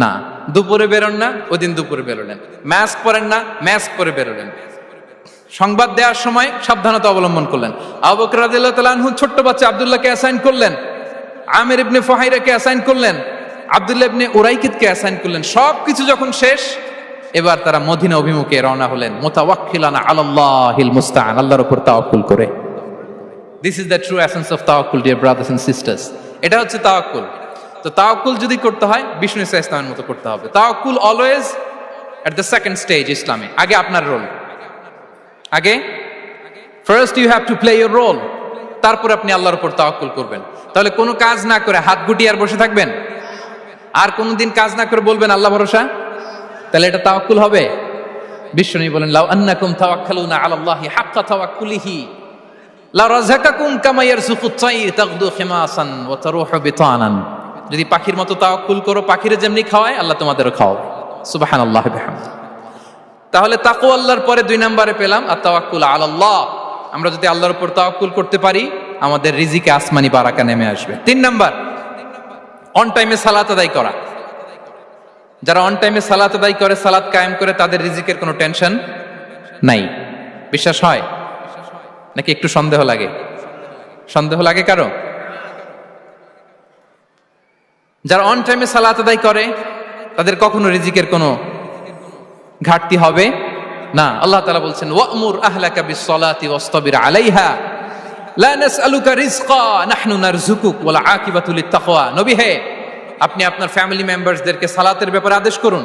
না, দুপুরে বেরোন না, ওই দিন দুপুরে বেরোলেন। মাস্ক পরেন না, মাস্ক পরে বেরোলেন। সংবাদ দেওয়ার সময় সাবধানতা অবলম্বন করলেন। আবু বকর রাদিয়াল্লাহু তাআলা আনহু ছোট্ট বাচ্চা আব্দুল্লাহকে অ্যাসাইন করলেন, আমির ইবনে ফুহাইরাকে অ্যাসাইন করলেন, আব্দুল্লাহ ইবনে উরাইকিতকে অ্যাসাইন করলেন। সবকিছু যখন শেষ, এবার তারা মদিনা অভিমুখে রওনা হলেন, মুতাওয়াক্কিলানা আলাল্লাহিল মুস্তাআন, আল্লাহর উপর তাওয়াক্কুল করে। This is the true essence of তাওয়াক্কুল, ডিয়ার ব্রাদার্স এন্ড সিস্টার্স। এটা হচ্ছে তাওয়াক্কুল। তো তাওয়াক্কুল যদি করতে হয় বিষ্ণু ঈসা ইসলামের মতো করতে হবে। তাওয়াক্কুল always at the second stage ইসলামে। আগে আপনার রোল, আগে first you have to play your role, তারপর আপনি আল্লাহর উপর তাওয়াক্কুল করবেন। তাহলে কোনো কাজ না করে হাত গুটিয়ে আর বসে থাকবেন, আর কোনোদিন কাজ না করে বলবেন আল্লাহ ভরসা, তাহলে এটা তাওয়াক্কুল হবে? বিশ্বনবী বলেন লাউ আন্নাকুম তাওয়াক্কালুনা আলাল্লাহি হাক্কা তাওয়াক্কুলিহি লা রাযাকাকুম কামা ইয়ারযুকুত তায়র তাগদু খিমাসান ওয়া তারুহু বিতানান। যদি পাখির মতো তাওয়াক্কুল করো, পাখিরে যেমনি খাওয়ায় আল্লাহ তোমাদেরও খাওয়াবে। সুবহানাল্লাহি ওয়া বিহামদিহি। তাহলে তাকওয়া আল্লাহর পরে 2 নম্বরে পেলাম আত তাওয়াক্কুল আলাল্লাহ। আমরা যদি আল্লাহর উপর তাওয়াক্কুল করতে পারি, আমাদের রিজিকে আসমানি বারাকা নেমে আসবে। 3 নাম্বার, অন টাইমে সালাত আদায় করা। যারা অন টাইমে সালাত আদায় করে, সালাত কায়েম করে, তাদের রিজিকের কোনো টেনশন নাই। বিশ্বাস হয় নাকি একটু সন্দেহ লাগে? সন্দেহ লাগে কারো? যারা অন টাইমে সালাত আদায় করে তাদের কখনো রিজিকের কোনো ঘাটতি হবে না। আল্লাহ তাআলা বলছেন ওয়া'মুর আহলাকা বিস-সালাতি ওয়াসতাবির আলাইহা লা নাসআলুকা রিজকা নাহনু নারযুকুক ওয়াল আকিবাতু লিত-তাকওয়া। নবী হে, আপনি আপনার ফ্যামিলি মেম্বারসদেরকে সালাতের ব্যাপারে আদেশ করুন,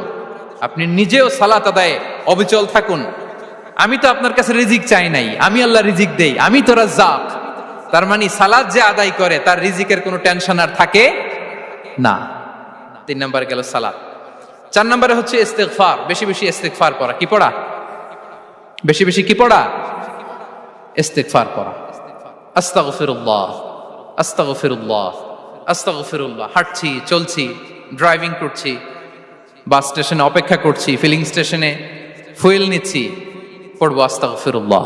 আপনি নিজেও সালাত আদায়ে অবিচল থাকুন। আমি তো আপনার কাছে রিজিক চাই নাই, আমি আল্লাহ রিজিক দেই, আমি তো রাজ্জাক। তার মানে সালাত যে আদায় করে তার রিজিকের কোনো টেনশন আর থাকে না। 3 নম্বরে গেল সালাত। 4 নম্বরে হচ্ছে ইস্তিগফার। বেশি বেশি ইস্তিগফার পড়া। কি পড়া? বেশি বেশি কি পড়া? ইস্তিগফার পড়া। আস্তাগফিরুল্লাহ, আস্তাগফিরুল্লাহ, আস্তাগফিরুল্লাহ। হাঁটছি, চলছি, ড্রাইভিং করছি, বাস স্টেশনে অপেক্ষা করছি, ফিলিং স্টেশনে ফুয়েল নিচ্ছি, পড়বো আস্তাগফিরুল্লাহ।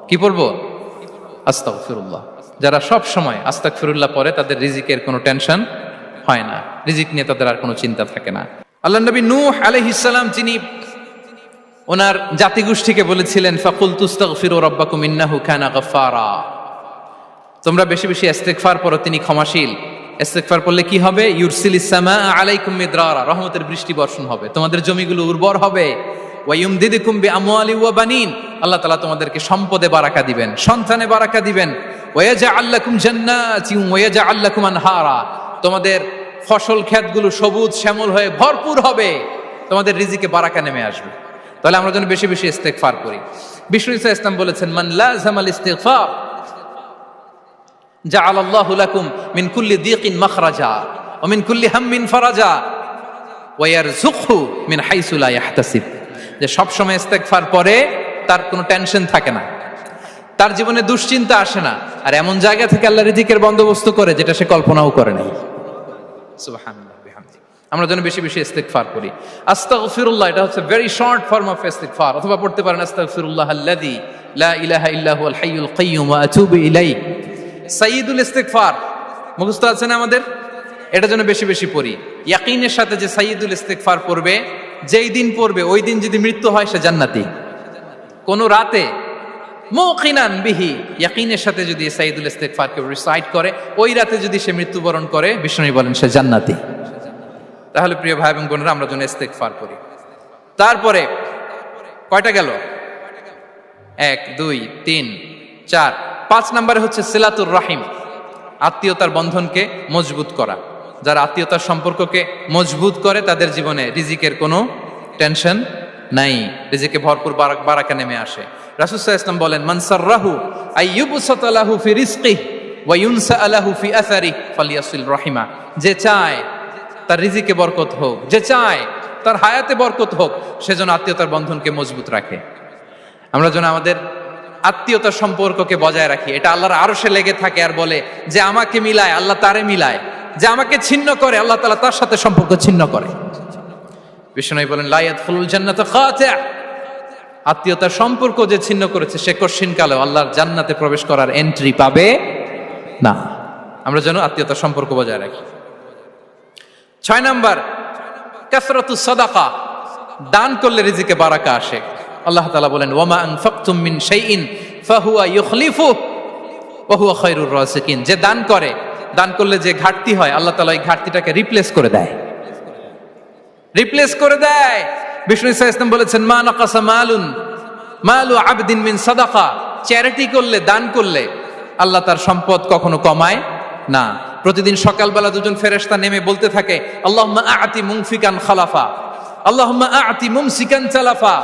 কি পড়বো? আস্তাগফিরুল্লাহ। যারা সব সময় আস্তাগফিরুল্লাহ পড়ে তাদের রিজিকের কোনো টেনশন হয় না, রিজিক নিয়ে তাদের আর কোনো চিন্তা থাকে না। আল্লাহ নবী নূহ আলাইহিস সালাম যিনি ওনার জাতিগোষ্ঠীকে বলেছিলেন ফাকুলতু আস্তাগফিরু রাব্বাকুম ইন্নাহু কানা গাফফারা, তোমরা বেশি বেশি ইস্তিগফার পড়ো, তিনি ক্ষমাশীল। ইস্তিগফার পড়লে কি হবে? ইউরসিলিস সামা আলাইকুম মিদরারা, রহমতের বৃষ্টি বর্ষণ হবে, তোমাদের জমিগুলো উর্বর হবে। ওয়া ইউমদিদুকুম বিআমওয়ালি ওয়া বানিন, আল্লাহ তাআলা তোমাদেরকে সম্পদে বারাকা দিবেন, সন্তানে বারাকা দিবেন। ওয়া ইয়াজআল লাকুম জান্নাতিন ওয়া ইয়াজআল লাকুম আনহারা, তোমাদের ফসল ক্ষেতগুলো সবুজ শ্যামল হয়ে ভরপুর হবে, তোমাদের রিজিকে বারাকা নেমে আসবে। তাহলে আমরা যেন বেশি বেশি ইস্তিগফার করি। বিষ্ণু ঈসা ইসলাম বলেছেন মান লাযামাল ইস্তিগফার জাআলাল্লাহু লাকুম মিন কুল্লি দিকিন মাখরাজা ওয়া মিন কুল্লি হাম্মিন ফারাজা ওয়া ইয়ারযুকহু মিন হাইসু লা ইয়াহতাসিব। যে সব সময় ইস্তিগফার পরে তার কোনো টেনশন থাকে না, তার জীবনে দুশ্চিন্তা আসে না, আর এমন জায়গা থেকে আল্লাহ রিজিকের বন্দোবস্ত করে যেটা সে কল্পনাও করে নাই। সুবহানাল্লাহ বিহামদিহি। আমরা যেন বেশি বেশি ইস্তিগফার করি। আস্তাগফিরুল্লাহ, এটা হচ্ছে ভেরি শর্ট ফর্ম অফ ইস্তিগফার। অথবা পড়তে পারেন আস্তাগফিরুল্লাহ আল্লাযী লা ইলাহা ইল্লা হুয়াল হাইয়ুল কাইয়্যুম ওয়া আতুবু ইলাইহি। সাইয়্যিদুল ইস্তিগফার মুখস্থ আছে না আমাদের? এটা যেন বেশি বেশি পড়ি। ইয়াকিনের সাথে যে সাইয়্যিদুল ইস্তিগফার পড়বে, যেই দিন পড়বে ওই দিন যদি মৃত্যু হয় সে জান্নাতি। কোন রাতে মুকিনান বিহি, ইয়াকিনের সাথে যদি সাইয়্যিদুল ইস্তিগফারকে রিসাইট করে, ওই রাতে যদি সে মৃত্যুবরণ করে, বিষ্ণু বলেন সে জান্নাতি। তাহলে প্রিয় ভাই এবং বোনেরা, আমরা যেন ইস্তিগফার করি। তারপরে কয়টা গেল? 1 2 3 4 5 নম্বরে হচ্ছে সিলাতুর রাহিম, আত্মীয়তার বন্ধনকে মজবুত করা। যারা আত্মীয়তার সম্পর্ককে মজবুত করে তাদের জীবনে রিজিকের কোনো টেনশন নাই, রিজিকে ভরপুর বারাকা নেমে আসে। রাসূল সাল্লাল্লাহু আলাইহি ওয়াসাল্লাম বলেন, মান সাররাহু আইয়ুবসাতা লাহু ফি রিজকিহি ওয়া ইউনসা লাহু ফি আসারিহি ফালিয়াসিল রাহিমা। যে চায় তার রিজিকে বরকত হোক, যে চায় তার হায়াতে বরকত হোক, সেজন্য আত্মীয়তার বন্ধনকে মজবুত রাখে। আমরা যেন আমাদের আত্মীয়তার সম্পর্ককে বজায় রাখি। এটা আল্লাহর আরশে লেগে থাকে আর বলে যে আমাকে মিলায় আল্লাহ তারে মিলায়, যে আমাকে ছিন্ন করে আল্লাহ তাআলা তার সাথে সম্পর্ক ছিন্ন করে। বিষ্ণু বলেন, লা ইয়াদখুলুল জান্নাতা খাতি', আত্মীয়তার সম্পর্ক যে ছিন্ন করেছে সে কশিনকালেও আল্লাহর জান্নাতে প্রবেশ করার এন্ট্রি পাবে না। আমরা যেন আত্মীয়তার সম্পর্ক বজায় রাখি। 6 নাম্বার, কাসরাতুস সাদাকা, দান করলে রিজিকে বারাকা আসে। আল্লাহ তাআলা বলেন, ওয়ামা আনফাকতুম মিন শাইইন ফাহুয়া ইউখলিফুহু ওয়া হুয়া খায়রুর রাযিকিন। যে দান করে, দান করলে যে ঘাটতি হয় আল্লাহ তাআলা এই ঘাটতিটাকে রিপ্লেস করে দেয়, রিপ্লেস করে দেয়। বিষ্ণু সাল্লাল্লাহু আলাইহি ওয়াসাল্লাম বলেছেন, মা নাকাসা মালু আবদিন মিন সাদাকা, চ্যারিটি করলে, দান করলে আল্লাহ তার সম্পদ কখনো কমায় না। প্রতিদিন সকালবেলা দুজন ফেরেশতা নেমে বলতে থাকে, আল্লাহুম্মা আ'তি মুনফিকান খালাফা, আল্লাহুম্মা আ'তি মুমসিকান চালাফা।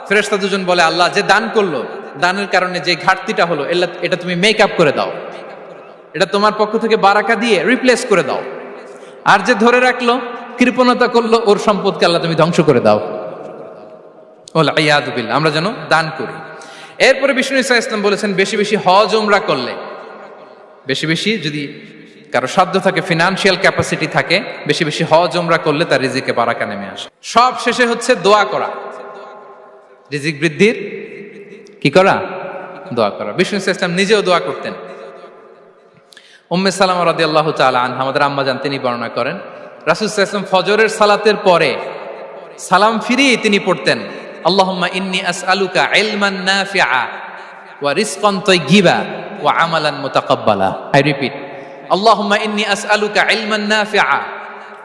ফেরেশতা দুজন বলে, আল্লাহ যে দান করলো, দানের কারণে যে ঘাটতিটা হলো এটা তুমি মেক আপ করে দাও, এটা তোমার পক্ষ থেকে বারাকা দিয়ে রিপ্লেস করে দাও। আর যে ধরে রাখলো, কৃপণতা করলো, ওর সম্পদকে আল্লাহ তুমি ধ্বংস করে দাও। ওয়াল ইয়াদু বিল্লাহ। আমরা যেন দান করি। এরপরে বিষ্ণু সাল্লাল্লাহু আলাইহি ওয়াসাল্লাম বলেছেন, বেশি বেশি হজ উমরা করলে, বেশি বেশি যদি কারো সাধ্য থাকে, ফিনান্সিয়াল ক্যাপাসিটি থাকে, বেশি বেশি হজ উমরা করলে তার রিজিকে বারাকা নেমে আসে। সব শেষে হচ্ছে দোয়া করা, রিজিক বৃদ্ধির কি করা? দোয়া করা। বিষ্ণু সাল্লাল্লাহু আলাইহি ওয়াসাল্লাম নিজেও দোয়া করতেন। উম্মে সালামা রাদিয়াল্লাহু তাআলা আনহা, আমাদের আম্মা জান, তিনি বর্ণনা করেন, রাসূল সাল্লাল্লাহু আলাইহি ওয়াসাল্লাম ফজরের সালাতের পরে সালাম ফিরিয়ে তিনি পড়তেন, আল্লাহুম্মা ইন্নী আসআলুকা ইলমান নাফিআ ওয়া রিজকান তাইয়্যিবা ওয়া আমালান মুতাকাব্বালা। আই রিপিট, আল্লাহুম্মা ইন্নী আসআলুকা ইলমান নাফিআ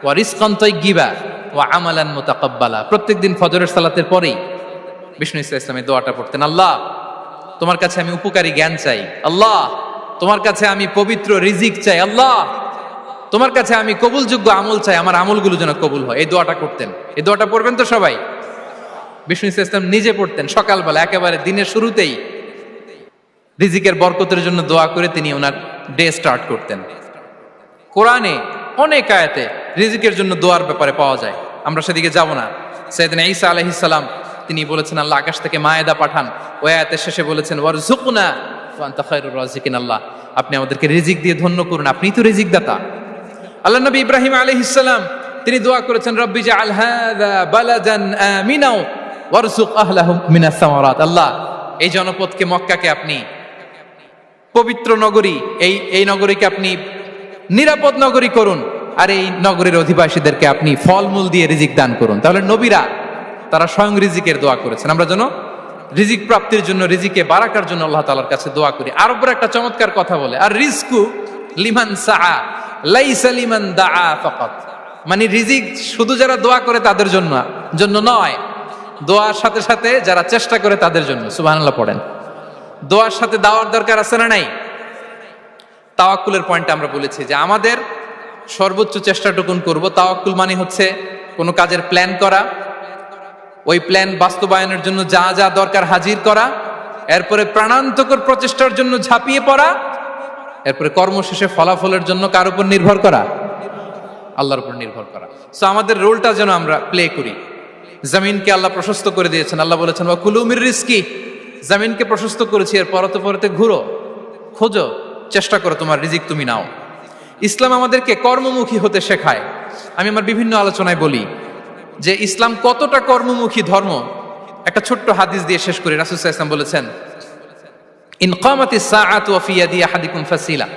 ওয়া রিজকান তাইয়্যিবা ওয়া আমালান মুতাকাব্বালা। প্রত্যেকদিন ফজরের সালাতের পরেই বিষ্ণু ইসলাম এই দোয়াটা পড়তেন, আল্লাহ তোমার কাছে আমি উপকারী জ্ঞান চাই, আল্লাহ তোমার কাছে আমি পবিত্র রিজিক চাই, আল্লাহ তোমার কাছে আমি কবুলযোগ্য আমল চাই, আমার আমলগুলো যেন কবুল হয়। এই দোয়াটা করতেন। এই দোয়াটা পড়বেন তো সবাই। বিষ্ণু ইসলাম নিজে পড়তেন সকালবেলা, একেবারে দিনের শুরুতেই রিজিকের বরকতের জন্য দোয়া করে তিনি ওনার ডে স্টার্ট করতেন। কোরআনে অনেক আয়াতে রিজিকের জন্য দোয়ার ব্যাপারে পাওয়া যায়, আমরা সেদিকে যাব না। সাইয়েদনা ঈসা আলাইহিস সালাম তিনি বলেছেন, আল্লাহ আকাশ থেকে মায়েদা পাঠান। ওই আয়াতের শেষে বলেছেন, ওয়ারযুকনা ওয়া আনতা খায়রুর রাযিকিন, আল্লাহ আপনি আমাদেরকে রিজিক দিয়ে ধন্য করুন, আপনিই তো রিজিক দাতা। আল্লাহ নবী ইব্রাহিম আলাইহিস সালাম তিনি দোয়া করেছেন, রব্বি জাআল হাযা বালাদান আমিনা ওয়ারযুক আহলাহু মিনাস সামারাত, আল্লাহ এই জনপদকে, মক্কাকে আপনি পবিত্র নগরী, এই নগরীকে আপনি নিরাপদ নগরী করুন, আর এই নগরীর অধিবাসীদেরকে আপনি ফলমূল দিয়ে রিজিক দান করুন। তাহলে নবীরা তারা স্বয়ং রিজিকের দোয়া করেছেন। আমরা যেন রিজিক প্রাপ্তির জন্য, রিজিকে বারাকার জন্য আল্লাহ তাআলার কাছে দোয়া করি। আর উপর একটা চমৎকার কথা বলে, আর রিজকু লিমান সাআ লাইসা লিমান দাআ ফাকাত, মানে রিজিক শুধু যারা দোয়া করে তাদের জন্য নয়, দোয়ার সাথে সাথে যারা চেষ্টা করে তাদের জন্য। সুবহানাল্লাহ পড়েন। দোয়ার সাথে দাওয়ার দরকার আছে না নাই? তাওয়াক্কুলের পয়েন্টটা আমরা বলেছি যে আমাদের সর্বোচ্চ চেষ্টাটুকুন করব। তাওয়াক্কুল মানে হচ্ছে কোনো কাজের প্ল্যান করা, ওই প্ল্যান বাস্তবায়নের জন্য যা যা দরকার হাজির করা, এরপরে প্রাণান্তকর প্রচেষ্টার জন্য ঝাঁপিয়ে পড়া, এরপরে কর্মশেষে ফলাফলের জন্য কার উপর নির্ভর করা? আল্লাহর উপর নির্ভর করা। সো আমাদের রোলটা যেন আমরা প্লে করি। জমিনকে আল্লাহ প্রশস্ত করে দিয়েছেন, আল্লাহ বলেছেন ওয়া কুলু মির রিজকি, জমিনকে প্রশস্ত করেছি, এর পরতে পরতে ঘুরো, খোঁজো, চেষ্টা করো তোমার রিজিক তুমি নাও। ইসলাম আমাদেরকে কর্মমুখী হতে শেখায়। আমি আমার বিভিন্ন আলোচনায় বলি যে ইসলাম কতটা কর্মমুখী ধর্ম। একটা ছোট্ট হাদিস দিয়ে শেষ করি। রাসূল সাল্লাল্লাহু আলাইহি ওয়াসাল্লাম বলেছেন, ইন কামাতিস সাআতু ওয়া ফি ইয়াদি আহাদিকুম ফাসিলা।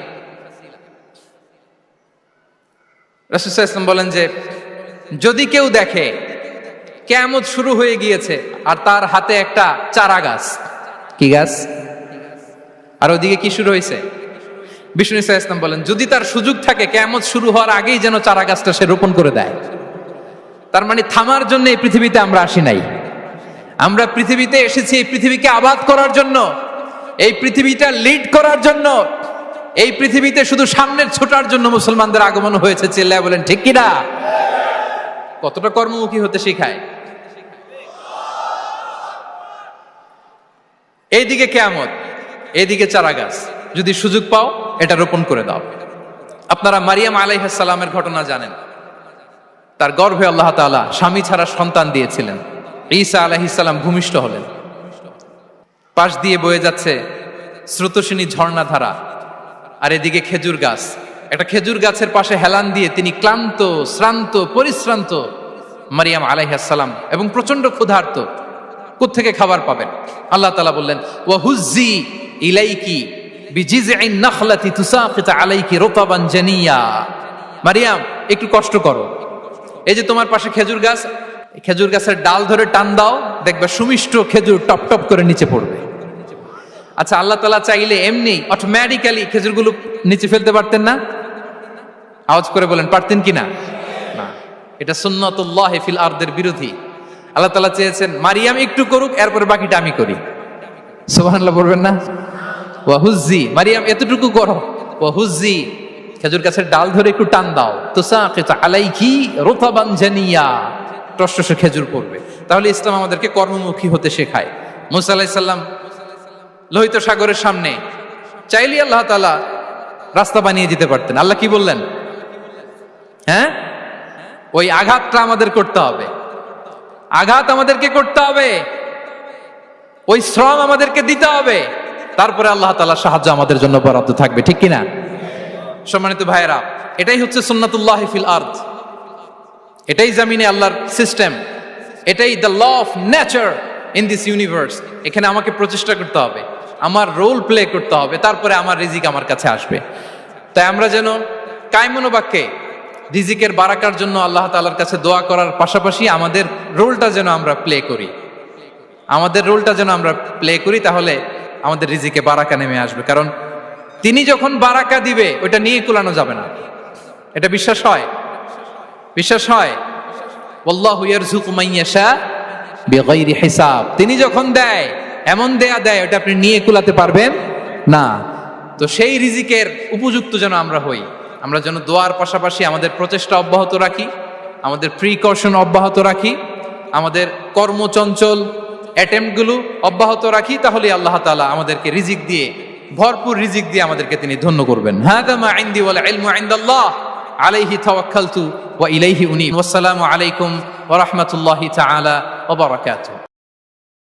রাসূল সাল্লাল্লাহু আলাইহি ওয়াসাল্লাম বলেন যে যদি কেউ দেখে কিয়ামত শুরু হয়ে গিয়েছে আর তার হাতে একটা চারা গাছ, কি গাছ, আর ওদিকে কি শুরু হয়েছে, বিষ্ণু সাল্লাল্লাহু আলাইহি ওয়াসাল্লাম বলেন যদি তার সুযোগ থাকে কিয়ামত শুরু হওয়ার আগেই যেন চারা গাছটা সে রোপণ করে দেয়। তার মানে থামার জন্য এই পৃথিবীতে আমরা আসি নাই। আমরা পৃথিবীতে এসেছি এই পৃথিবীকে আবাদ করার জন্য, এই পৃথিবীটা লিড করার জন্য। এই পৃথিবীতে শুধু সামনের ছোটার জন্য মুসলমানদের আগমন হয়েছে। চিল্লায় বলেন ঠিক কিনা? কতটা কর্মমুখী হতে শেখায়। এইদিকে কিয়ামত, এইদিকে চারা গাছ, যদি সুযোগ পাও এটা রোপণ করে দাও। আপনারা মারিয়াম আলাইহিস সালামের ঘটনা জানেন। তার গর্ভে আল্লাহ তাআলা স্বামী ছাড়া সন্তান দিয়েছিলেন। ঈসা আলাইহিস সালাম ভূমিষ্ঠ হলেন। পাশ দিয়ে বয়ে যাচ্ছে স্রোতস্বিনী ঝর্ণাধারা, আর এদিকে খেজুর গাছ। একটা খেজুর গাছের পাশে হেলান দিয়ে তিনি ক্লান্ত, শ্রান্ত, পরিশ্রান্ত মারিয়াম আলাইহিস সালাম, এবং প্রচন্ড ক্ষুধার্ত। কোত্থেকে খাবার পাবেন? আল্লাহ তাআলা বললেন, ওয়া হুজ্জি ইলাইকি বিজিযইন নাখলাতি তুসাকিত আলাইকি রুতাবান জানিয়া। মারিয়াম, একটু কষ্ট করো। এই যে তোমার পাশে খেজুর গাছ, খেজুর গাছের ডাল ধরে টান দাও, দেখবে সুমিষ্ট খেজুর টপ টপ করে নিচে পড়বে। আচ্ছা, আল্লাহ তাআলা চাইলে এমনি অটোমেটিক্যালি খেজুরগুলো নিচে ফেলতে পারতেন না? আওয়াজ করে বলেন, পারতেন কিনা? না, এটা সুন্নাতুল্লাহ ফিল আরদের বিরোধী। আল্লাহ তাআলা চেয়েছেন মারিয়াম একটু করুক, এরপরে বাকিটা আমি করি। সুবহানাল্লাহ বলবেন না? ওয়া হুজ্জি, মারিয়াম এতটুকু করো। ওয়া হুজ্জি, খেজুর গাছের ডাল ধরে একটু টান দাও, তুসাকিত আলাইকি রুতাবান জানিয়া, টসটসে খেজুর পড়বে। তাহলে ইসলাম আমাদেরকে কর্মমুখী হতে শেখায়। মুসা আলাইহিস সালাম লোহিত সাগরের সামনে চাইলে আল্লাহ তাআলা রাস্তা বানিয়ে দিতে পারতেন। আল্লাহ কি বললেন? হ্যাঁ, ওই আঘাতটা আমাদের করতে হবে, আঘাত আমাদেরকে করতে হবে, ওই শ্রম আমাদেরকে দিতে হবে, তারপরে আল্লাহ তাআলার সাহায্য আমাদের জন্য বরাদ্দ থাকবে। ঠিক কিনা? সম্মানিত ভাইয়েরা, এটাই হচ্ছে সুন্নাতুল্লাহ ফিল আরদ। এটাই জামিনে আল্লাহর সিস্টেম, এটাই the law of nature in this universe. এখানে আমাকে প্রচেষ্টা করতে হবে, আমার রোল প্লে করতে হবে, তারপরে আমার রিজিক আমার কাছে আসবে। তাই আমরা যেন কায়মনোবাক্যে রিজিকের বারাকার জন্য আল্লাহ তাআলার কাছে দোয়া করার পাশাপাশি আমাদের রোলটা যেন আমরা প্লে করি, আমাদের রোলটা যেন আমরা প্লে করি, তাহলে আমাদের রিজিকে বারাকা নেমে আসবে। কারণ তিনি যখন বারাকা দিবে ওটা নিয়ে কুলানো যাবে না। এটা বিশ্বাস হয়? বিশ্বাস হয়? ওয়াল্লাহু ইয়ারযুকু মান ইয়াশা বিগাইরি হিসাব। তিনি যখন দেয় এমন দেয়া দেয় ওটা আপনি নিয়ে কুলাতে পারবেন না। তো সেই রিজিকের উপযুক্ত যেন আমরা হই। আমরা যেন দোয়ার পাশাপাশি আমাদের প্রচেষ্টা অব্যাহত রাখি, আমাদের প্রিকশন অব্যাহত রাখি, আমাদের কর্মচঞ্চল অ্যাটেম্পটগুলো অব্যাহত রাখি, তাহলে আল্লাহ তাআলা আমাদেরকে রিজিক দিয়ে, ভরপুর রিজিক দিয়ে আমাদেরকে তিনি ধন্য করবেন। হাদা মা ইনদি ওয়াল ইলমু ইনদাল্লাহ আলাইহি তাওয়াক্কালতু ওয়া ইলাইহি উনীব। ওয়াসসালামু আলাইকুম ওয়া রাহমাতুল্লাহি তাআলা ওয়া বারাকাতুহু।